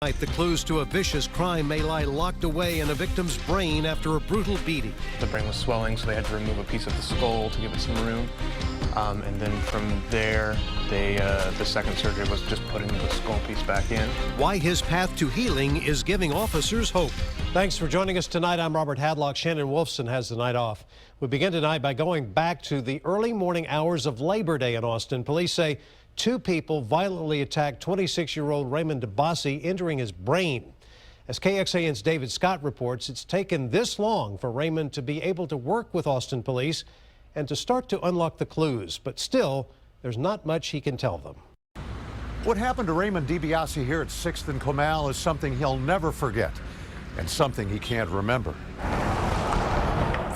The clues to a vicious crime may lie locked away in a victim's brain after a brutal beating. The brain was swelling, so they had to remove a piece of the skull to give it some room. And then from there, the second surgery was just putting the skull piece back in. Why his path to healing is giving officers hope. Thanks for joining us tonight. I'm Robert Hadlock. Shannon Wolfson has the night off. We begin tonight by going back to the early morning hours of Labor Day in Austin. Police say 2 people violently attacked 26-year-old Raymond Dibiasi, injuring his brain. As KXAN's David Scott reports, it's taken this long for Raymond to be able to work with Austin police and to start to unlock the clues. But still, there's not much he can tell them. What happened to Raymond Dibiasi here at 6th and Comal is something he'll never forget, and something he can't remember.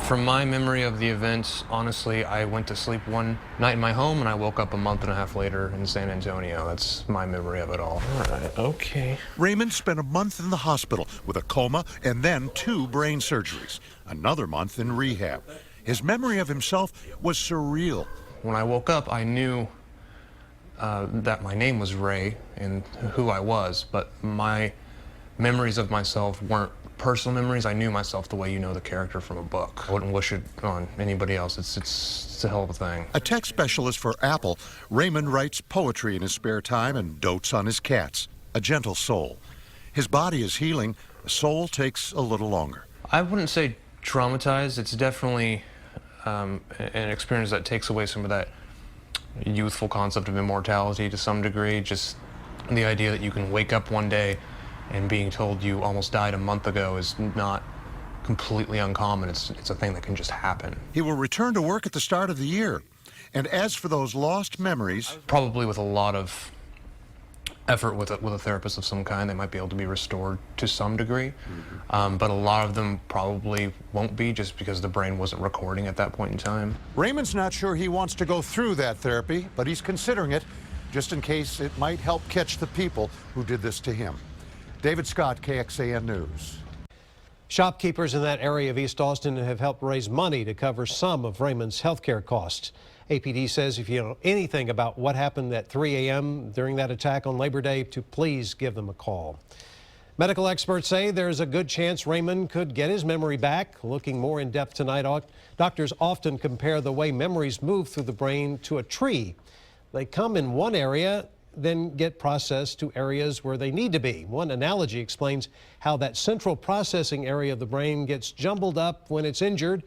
From my memory of the events, honestly, I went to sleep one night in my home and I woke up a month and a half later in San Antonio. That's my memory of it all. All right, okay. Raymond spent a month in the hospital with a coma and then 2 brain surgeries, another month in rehab. His memory of himself was surreal. When I woke up, I knew that my name was Ray and who I was, but my memories of myself weren't personal memories. I knew myself the way you know the character from a book. I wouldn't wish it on anybody else. It's a hell of a thing. A tech specialist for Apple, Raymond writes poetry in his spare time and dotes on his cats. A gentle soul. His body is healing. The soul takes a little longer. I wouldn't say traumatized. It's definitely an experience that takes away some of that youthful concept of immortality to some degree. Just the idea that you can wake up one day and being told you almost died a month ago is not completely uncommon. It's a thing that can just happen. He will return to work at the start of the year. And as for those lost memories... Probably with a lot of effort with a therapist of some kind, they might be able to be restored to some degree. But a lot of them probably won't be, just because the brain wasn't recording at that point in time. Raymond's not sure he wants to go through that therapy, but he's considering it, just in case it might help catch the people who did this to him. David Scott, KXAN News. Shopkeepers in that area of East Austin have helped raise money to cover some of Raymond's health care costs. APD says if you know anything about what happened at 3 a.m. during that attack on Labor Day, to please give them a call. Medical experts say there's a good chance Raymond could get his memory back. Looking more in depth tonight, doctors often compare the way memories move through the brain to a tree. They come in one area, then get processed to areas where they need to be. One analogy explains how that central processing area of the brain gets jumbled up when it's injured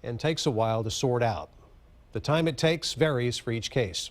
and takes a while to sort out. The time it takes varies for each case.